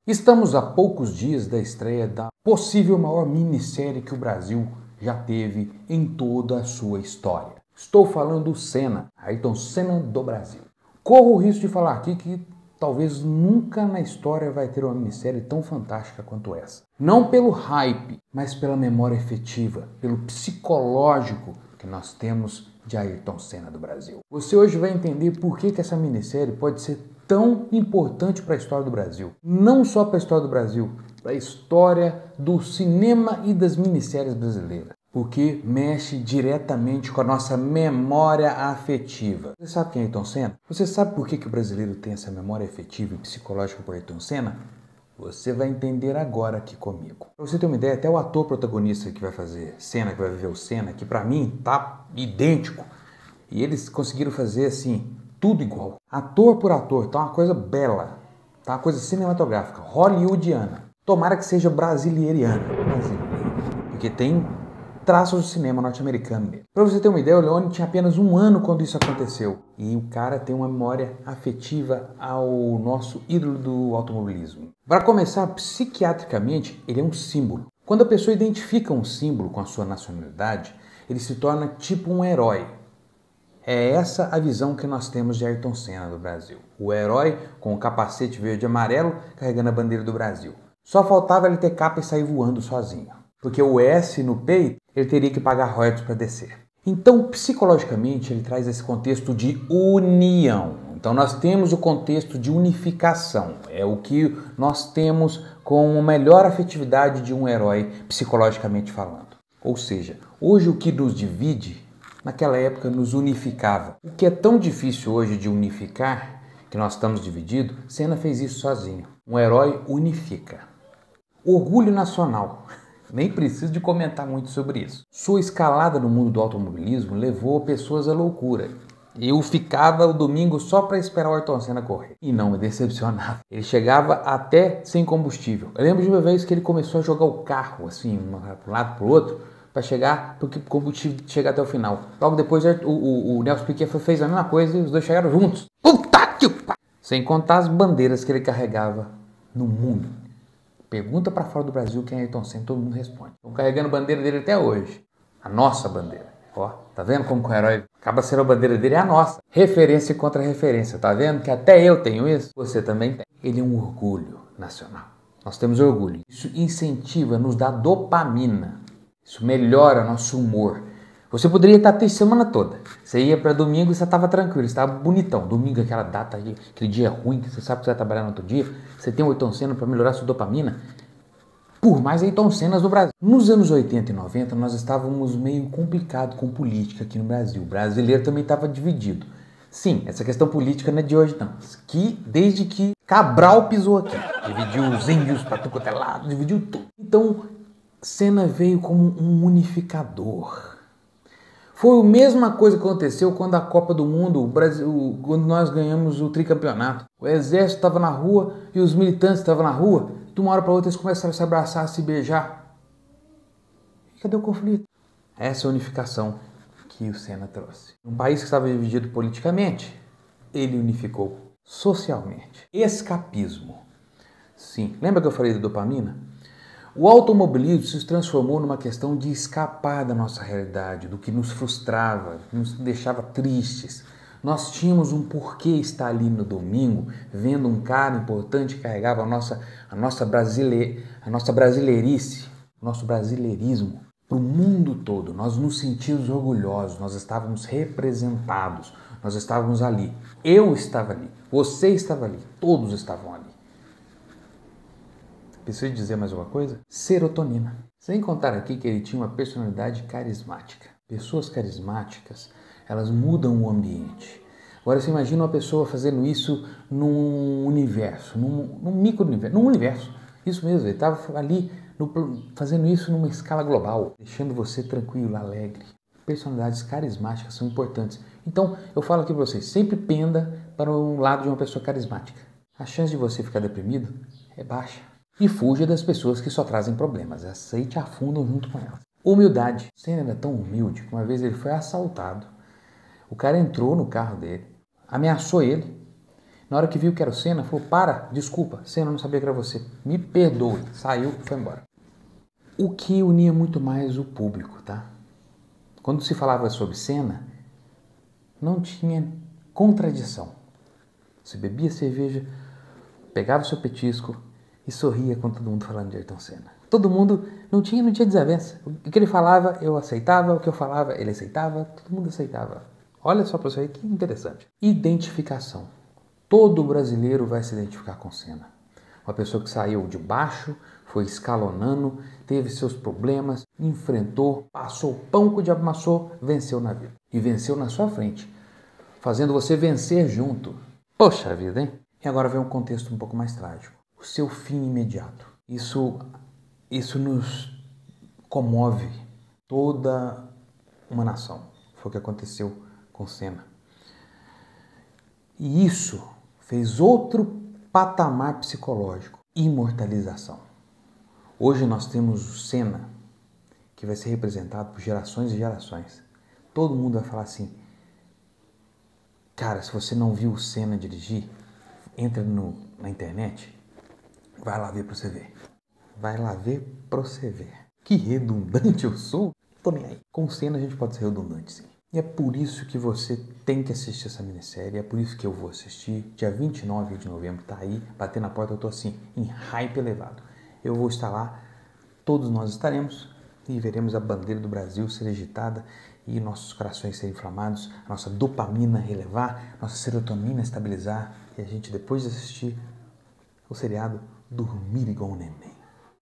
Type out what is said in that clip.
Estamos a poucos dias da estreia da possível maior minissérie que o Brasil já teve em toda a sua história. Estou falando do Senna, Ayrton Senna do Brasil. Corro o risco de falar aqui que talvez nunca na história vai ter uma minissérie tão fantástica quanto essa. Não pelo hype, mas pela memória efetiva, pelo psicológico que nós temos de Ayrton Senna do Brasil. Você hoje vai entender por que essa minissérie pode ser tão importante para a história do Brasil. Não só para a história do Brasil, para a história do cinema e das minisséries brasileiras. Porque mexe diretamente com a nossa memória afetiva. Você sabe quem é Ayrton Senna? Você sabe por que o brasileiro tem essa memória afetiva e psicológica por Ayrton Senna? Você vai entender agora aqui comigo. Pra você ter uma ideia, até o ator protagonista que vai fazer Senna, que vai viver o Senna, que pra mim tá idêntico. E eles conseguiram fazer assim, tudo igual. Ator por ator, tá uma coisa bela. Tá uma coisa cinematográfica, hollywoodiana. Tomara que seja brasileiriana. Porque tem traços do cinema norte-americano mesmo. Pra você ter uma ideia, o Leone tinha apenas 1 ano quando isso aconteceu. E o cara tem uma memória afetiva ao nosso ídolo do automobilismo. Para começar, psiquiatricamente, ele é um símbolo. Quando a pessoa identifica um símbolo com a sua nacionalidade, ele se torna tipo um herói. É essa a visão que nós temos de Ayrton Senna do Brasil. O herói com o capacete verde e amarelo carregando a bandeira do Brasil. Só faltava ele ter capa e sair voando sozinho. Porque o S no peito, ele teria que pagar royalties para descer. Então, psicologicamente, ele traz esse contexto de união. Então, nós temos o contexto de unificação. É o que nós temos com a melhor afetividade de um herói, psicologicamente falando. Ou seja, hoje o que nos divide, naquela época nos unificava. O que é tão difícil hoje de unificar, que nós estamos divididos, Senna fez isso sozinho. Um herói unifica. Orgulho nacional. Nem preciso de comentar muito sobre isso. Sua escalada no mundo do automobilismo levou pessoas à loucura. Eu ficava o domingo só para esperar o Ayrton Senna correr. E não me decepcionava. Ele chegava até sem combustível. Eu lembro de uma vez que ele começou a jogar o carro, assim, para um lado para o outro, para chegar, porque o combustível chegar até o final. Logo depois o Nelson Piquet fez a mesma coisa e os dois chegaram juntos. Puta que pariu! Sem contar as bandeiras que ele carregava no mundo. Pergunta para fora do Brasil quem é Ayrton Senna, todo mundo responde. Estão carregando a bandeira dele até hoje. A nossa bandeira. Ó, tá vendo como que o herói acaba sendo a bandeira dele é a nossa. Referência contra referência, tá vendo? Que até eu tenho isso, você também tem. Ele é um orgulho nacional. Nós temos orgulho. Isso incentiva, nos dá dopamina. Isso melhora nosso humor. Você poderia estar triste semana toda. Você ia para domingo e você estava tranquilo, você estava bonitão. Domingo, aquela data, aquele dia ruim, que você sabe que você vai trabalhar no outro dia. Você tem o Ayrton Senna para melhorar sua dopamina. Por mais Ayrton Senna no Brasil. Nos anos 80 e 90, nós estávamos meio complicado com política aqui no Brasil. O brasileiro também estava dividido. Sim, essa questão política não é de hoje, não. Desde que Cabral pisou aqui. Dividiu os índios para tudo quanto é lado, dividiu tudo. Então, Senna veio como um unificador. Foi a mesma coisa que aconteceu quando a Copa do Mundo, o Brasil, quando nós ganhamos o tricampeonato. O exército estava na rua e os militantes estavam na rua. De uma hora para outra eles começaram a se abraçar, a se beijar. E cadê o conflito? Essa é a unificação que o Senna trouxe. Um país que estava dividido politicamente, ele unificou socialmente. Escapismo. Sim, lembra que eu falei da dopamina? O automobilismo se transformou numa questão de escapar da nossa realidade, do que nos frustrava, nos deixava tristes. Nós tínhamos um porquê estar ali no domingo, vendo um cara importante que carregava a nossa brasileirice, o nosso brasileirismo para o mundo todo. Nós nos sentíamos orgulhosos, nós estávamos representados, nós estávamos ali. Eu estava ali, você estava ali, todos estavam ali. Preciso dizer mais uma coisa? Serotonina. Sem contar aqui que ele tinha uma personalidade carismática. Pessoas carismáticas, elas mudam o ambiente. Agora você imagina uma pessoa fazendo isso num universo, num micro-universo, num universo. Isso mesmo, ele estava ali fazendo isso numa escala global, deixando você tranquilo, alegre. Personalidades carismáticas são importantes. Então, eu falo aqui para vocês, sempre penda para o lado de uma pessoa carismática. A chance de você ficar deprimido é baixa. E fuja das pessoas que só trazem problemas. Aceite e afundam junto com elas. Humildade. Senna era tão humilde que uma vez ele foi assaltado. O cara entrou no carro dele, ameaçou ele, Na hora que viu que era o Senna, falou, para, desculpa, Senna, não sabia que era você. Me perdoe. Saiu e foi embora. O que unia muito mais o público, tá? Quando se falava sobre Senna, não tinha contradição. Você bebia cerveja, pegava o seu petisco e sorria com todo mundo falando de Ayrton Senna. Todo mundo, não tinha desavença. O que ele falava, eu aceitava. O que eu falava, ele aceitava. Todo mundo aceitava. Olha só para você ver que interessante. Identificação. Todo brasileiro vai se identificar com Senna. Uma pessoa que saiu de baixo, foi escalonando, teve seus problemas, enfrentou, passou o pão que o diabo amassou, venceu na vida. E venceu na sua frente, fazendo você vencer junto. Poxa vida, hein? E agora vem um contexto um pouco mais trágico. O seu fim imediato. Isso nos comove toda uma nação. Foi o que aconteceu com Senna. E isso fez outro patamar psicológico, imortalização. Hoje nós temos o Senna, que vai ser representado por gerações e gerações. Todo mundo vai falar assim, cara, se você não viu o Senna dirigir, entra na internet, vai lá ver pra você ver. Vai lá ver pra você ver. Que redundante eu sou? Tô nem aí. Com o Senna a gente pode ser redundante, sim. E é por isso que você tem que assistir essa minissérie, é por isso que eu vou assistir. Dia 29 de novembro, tá aí, bater na porta, eu tô assim, em hype elevado. Eu vou estar lá, todos nós estaremos e veremos a bandeira do Brasil ser agitada e nossos corações serem inflamados, a nossa dopamina relevar, nossa serotonina estabilizar e a gente, depois de assistir o seriado, dormir igual um neném.